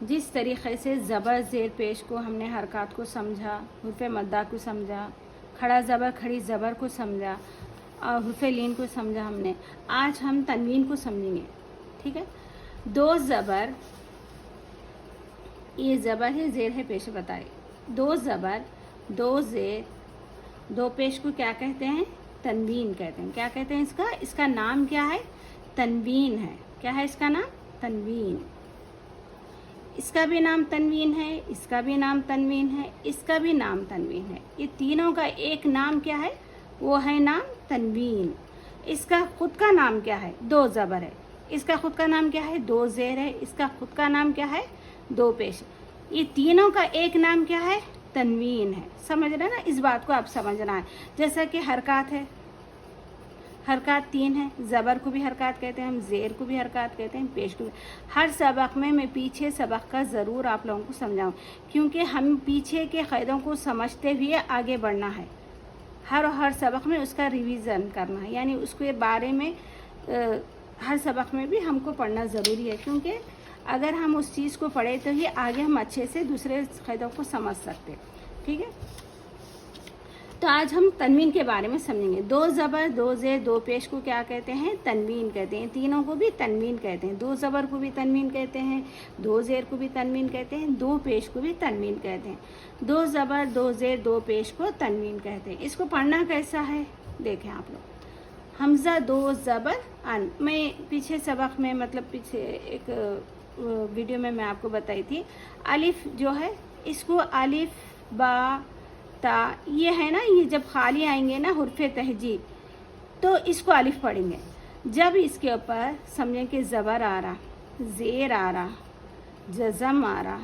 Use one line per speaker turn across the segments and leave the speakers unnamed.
जिस तरीक़े से ज़बर ज़ेर पेश को हमने हरकत को समझा, हुर्फ़ मद्दा को समझा, खड़ा ज़बर खड़ी ज़बर को समझा और हुर्फ़ लीन को समझा हमने, आज हम तनवीन को समझेंगे। ठीक है, दो ज़बर, ये ज़बर है ज़ेर है पेश बताए, दो ज़बर दो ज़ेर दो पेश को क्या कहते हैं? तनवीन कहते हैं। क्या कहते हैं इसका? इसका नाम क्या है? तनवीन है। क्या है इसका नाम? तनवीन। इसका भी नाम तनवीन है, इसका भी नाम तनवीन है, इसका भी नाम तनवीन है। ये तीनों का एक नाम क्या है? वो है नाम तनवीन। इसका खुद का नाम क्या है? दो ज़बर है। इसका खुद का नाम क्या है? दो ज़ेर है। इसका खुद का नाम क्या है? दो पेश। ये तीनों का एक नाम क्या है? तनवीन है। समझ रहे ना? इस बात को आप समझना है। जैसा कि हरकत है, हरकत तीन है, ज़बर को भी हरकत कहते हैं हम, ज़ेर को भी हरकत कहते हैं, पेश को भी। हर सबक में मैं पीछे सबक का ज़रूर आप लोगों को समझाऊँ, क्योंकि हम पीछे के क़ायदों को समझते हुए आगे बढ़ना है। हर सबक में उसका रिवीज़न करना है, यानी उसके बारे में हर सबक में भी हमको पढ़ना ज़रूरी है, क्योंकि अगर हम उस चीज़ को पढ़े तो ही आगे हम अच्छे से दूसरे क़ायदों को समझ सकते। ठीक है, तो आज हम तनवीन के बारे में समझेंगे। दो ज़बर दो ज़ेर दो पेश को क्या कहते हैं? तनवीन कहते हैं। तीनों को भी तनवीन कहते हैं। दो ज़बर को भी तनवीन कहते हैं, दो ज़ेर को भी तनवीन कहते हैं, दो पेश को भी तनवीन कहते हैं। दो ज़बर दो ज़ेर दो पेश को तनवीन कहते हैं। इसको पढ़ना कैसा है देखें आप लोग। हमज़ा दो ज़बर अन, मैं पीछे सबक में मतलब पीछे एक वीडियो में मैं आपको बताई थी, अलिफ जो है इसको अलिफ बा ता, ये है ना, ये जब खाली आएंगे ना हुर्फ़े तहजी तो इसको अलिफ पढ़ेंगे। जब इसके ऊपर समझें कि ज़बर आ रहा, ज़ेर आ रहा, जज़म आ रहा,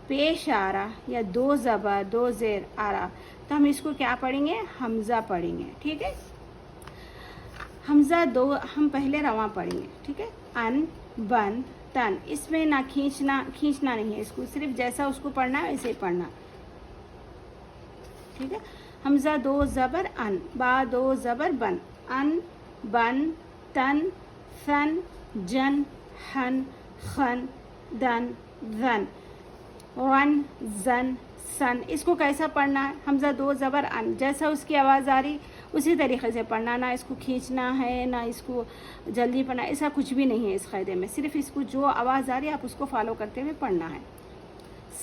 पेश आ रहा, या दो ज़बर दो ज़ेर आ रहा, तो हम इसको क्या पढ़ेंगे? हमज़ा पढ़ेंगे। ठीक है, हमज़ा दो हम पहले रवां पढ़ेंगे। ठीक है, अन बन तन, इसमें ना खींचना नहीं है, इसको सिर्फ जैसा उसको पढ़ना है वैसे ही पढ़ना। ठीक है, हमज़ा दो ज़बर अन, बा दो ज़बर बन, अन बन तन सन जन हन खन दन ज़न वन ज़न सन। इसको कैसा पढ़ना है? हमज़ा दो ज़बर अन, जैसा उसकी आवाज़ आ रही उसी तरीक़े से पढ़ना, ना इसको खींचना है ना इसको जल्दी पढ़ना, ऐसा कुछ भी नहीं है इस क़ायदे में। सिर्फ इसको जो आवाज़ आ रही है आप उसको फॉलो करते हुए पढ़ना है।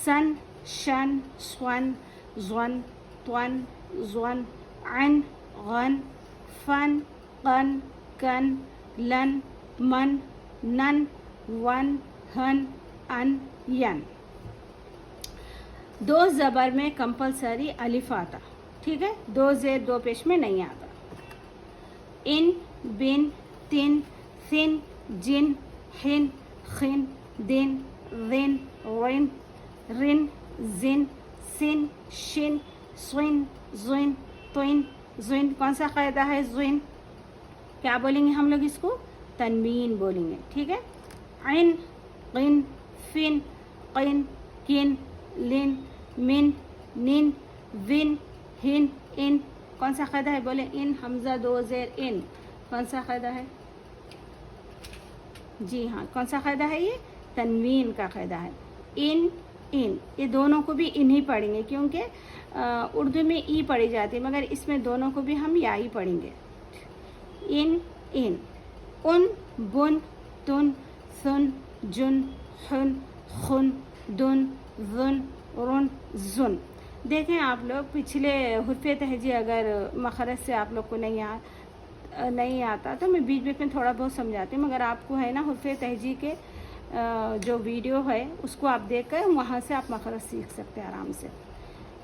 सन शन स्वन ज़्वन त्वन ज़्वन अन गन फन कन कन लन मन नन वन हन अन यन। दो ज़बर में कंपलसरी अलिफ आता। ठीक है, दो ज़ेर दो पेश में नहीं आता। इन बिन तिन सिन जिन हिन खिन दिन रिन रिन रिन जिन सिन शिन स्विन ज़ुइन तुइन ज़ुइन। कौन सा क़ायदा है? ज़ुइन। क्या बोलेंगे हम लोग इसको? तनवीन बोलेंगे। ठीक है, ऐन क़िन फिन क़िन किन लिन मिन निन विन हिन इन। कौन सा क़ायदा है? बोले इन, हमज़ा दो ज़ेर इन। कौन सा क़ायदा है? जी हाँ, कौन सा क़ायदा है? ये तनवीन का क़ायदा है। इन इन, ये दोनों को भी इन ही पढ़ेंगे, क्योंकि उर्दू में ई पढ़ी जाती है, मगर इसमें दोनों को भी हम या ही पढ़ेंगे। इन इन, उन बुन तुन सुन जुन हुन खुन दुन जुन रुन जुन। देखें आप लोग, पिछले हुर्फ़े तहजी अगर मखरज से आप लोग को नहीं आता तो मैं बीच बीच में थोड़ा बहुत समझाती हूँ, मगर आपको है ना हुर्फ़े तहजी के जो वीडियो है उसको आप देखकर वहाँ से आप मखरज सीख सकते हैं आराम से।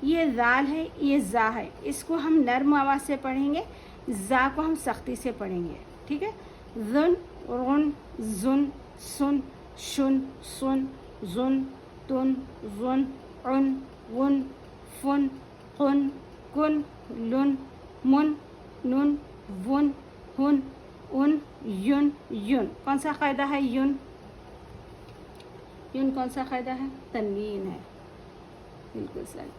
ये ज़ाल है, ये ज़ा है, इसको हम नर्म आवाज़ से पढ़ेंगे, ज़ा को हम सख्ती से पढ़ेंगे। ठीक है, ज़ुन रुन जुन सुन शुन सुन जुन तुन जुन उन उन फुन कुन कुन लुन मुन नुन वुन हुन उन युन युन। कौन सा क़ायदा है? युन। युन कौन सा क़ायदा है? तनवीन है। बिल्कुल सही।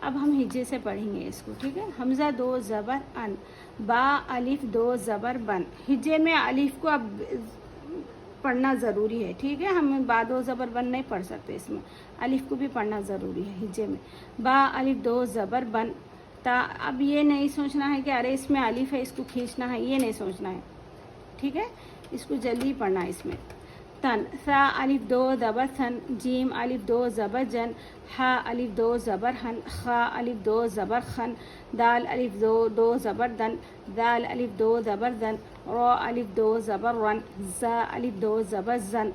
अब हम हिज्जे से पढ़ेंगे इसको। ठीक है, हमज़ा दो ज़बर अन, बा अलिफ दो ज़बर बन। हिज्जे में अलिफ को अब पढ़ना ज़रूरी है, ठीक है। हम बा दो ज़बर बन नहीं पढ़ सकते, इसमें अलिफ को भी पढ़ना ज़रूरी है हिज्जे में। बा अलिफ दो ज़बर बन ता। अब ये नहीं सोचना है कि अरे इसमें अलिफ है इसको खींचना है, ये नहीं सोचना है, ठीक है। इसको जल्दी पढ़ना है इसमें। तन सा अलिफ दो ज़बर सन, जीम अलिफ दो ज़बर जन, हा अलिफ दो ज़बर हन, खा अलिफ दो ज़बर खन, दाल अलिफ दो ज़बर दन, दाल अलिफ दो ज़बर दन, रो अलिफ दो ज़बर रन, ज़ा अलिफ दो ज़बर जन,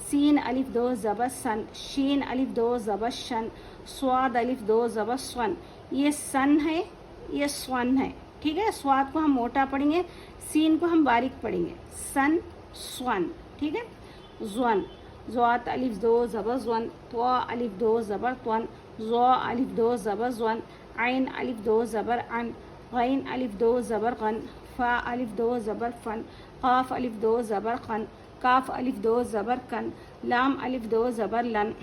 सीन अलिफ दो ज़बर सन, शीन अलिफ दो ज़बर शन, स्वाद अलिफ दो ज़बर स्वन। ये सन है, ये स्वन है, ठीक है। स्वाद को हम मोटा पढ़ेंगे, सीन को हम बारीक पढ़ेंगे, सन स्वन, ठीक है। ज़्वन ज़्वात अलिफ दो ज़बर ज़्वन, त्वा अलिफ दो ज़बर त्वन, ज़ा अलिफ दो ज़बर ज़्वन, आइन अलिफ दो ज़बर अन, गैन अलिफ दो ज़बर गन, फ़ा अलिफ दो ज़बर फ़न, क़ाफ़ अलिफ दो ज़बर क़न, काफ अलिफ दो ज़बर कन, लाम अलिफ दो ज़बर लन,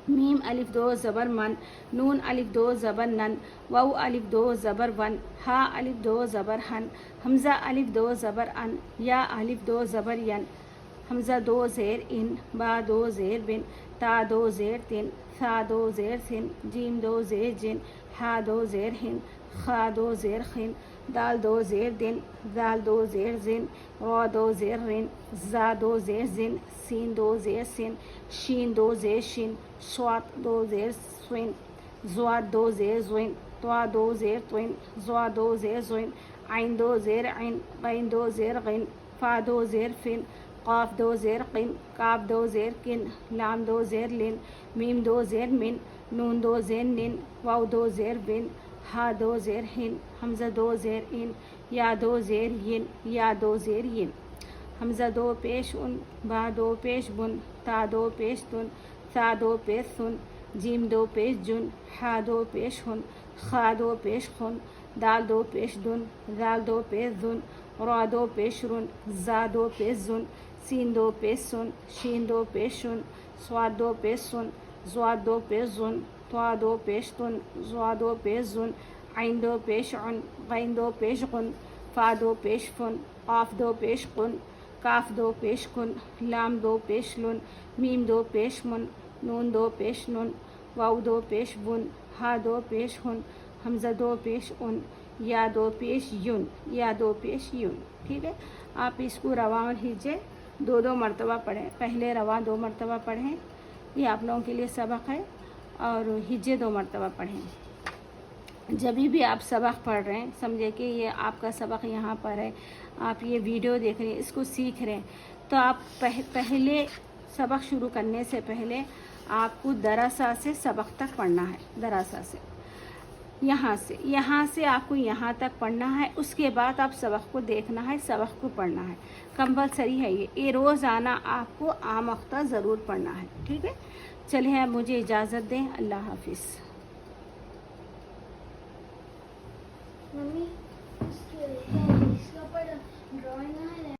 मीम अलिफ दो ज़बर मन, नून अलिफ दो ज़बर नन, वाउ अलिफ दो ज़बर वन, हा अलिफ दो ज़बर हन, हमज़ा अलिफ दो ज़बर अन, या अलिफ दो ज़बर यन, हमज़ा दो ज़ेर इन, बा दो ज़ेर बिन, ता दो ज़ेर तिन, सा दो ज़ेर सिन, जीम दो ज़ेर जिन, हा दो ज़ेर हिन, खा दो ज़ेर खिन, दाल दो ज़ेर दिन, दाल दो ज़ेर जिन, रा दो ज़ेर रिन, ज़ा दो ज़ेर जिन, सीन दो ज़ेर सिन, शीन दो ज़ेर शिन, स्वात दो ज़ेर स्विन, ज़्वाद दो ज़ेर ज़्विन, त्वा दो ज़ेर त्विन, ज़्वा दो ज़ेर ज़्विन, आइन दो ज़ेर आइन, गैन दो ज़ेर गैन, फ़ा दो ज़ेर फ़िन, क़ाफ़ दो ज़ेर क़िन, काफ दो ज़ेर किन, लाम दो ज़ेर लिन, मीम दो ज़ेर मिन, नून दो ज़ेर निन, वाउ दो ज़ेर बिन, हा दो ज़ेर हिन, हमज़ा दो ज़ेर इन, या दो ज़ेर यिन, या दो ज़ेर यिन, हमज़ा दो पेश उन, बा दो पेश बुन, ता दो पेश तुन, सा दो पेश सुन, जीम दो पेश जुन, हा दो पेश हुन, खा दो पेश खुन, दाल दो पेश दुन, दाल दो पेश दुन, रा दो पेश रुन, ज़ा दो पेश जुन, सीन दो पेश सुन, शीन दो पेश शुन, स्वाद दो पेश सुन, ज़्वाद दो पेश जुन, त्वा दो पेश तुन, ज़्वा दो पेश जुन, आइन दो पेश उन, गैन दो पेश गुन, फ़ा दो पेश फुन, क़ाफ़ दो पेश कुन, काफ दो पेश कुन, लाम दो पेश लुन, मीम दो पेश मुन, नून दो पेश नुन, वाउ दो पेश बुन, हा दो पेश हुन, हमज़ा दो पेश उन, या दो पेश युन, या दो पेश युन, ठीक है। आप इसको रवा और हिज्जे दो दो मरतबा पढ़ें, पहले रवा दो मरतबा पढ़ें, ये आप लोगों के लिए सबक है, और हिज्जे दो मरतबा पढ़ें। जब भी आप सबक पढ़ रहे हैं समझे कि ये आपका सबक यहाँ पर है, आप ये वीडियो देख रहे हैं, इसको सीख रहे हैं, तो आप पहले सबक शुरू करने से पहले आपको दरासा से सबक तक पढ़ना है। दरासा से यहाँ से आपको यहाँ तक पढ़ना है, उसके बाद आप सबक को देखना है, सबक को पढ़ना है, कंपलसरी है ये रोज़ाना आपको आमख्ता ज़रूर पढ़ना है, ठीक है। चलिए अब मुझे इजाज़त दें, अल्लाह हाफिज़।
मम्मी इसका ऊपर ड्राइंग है।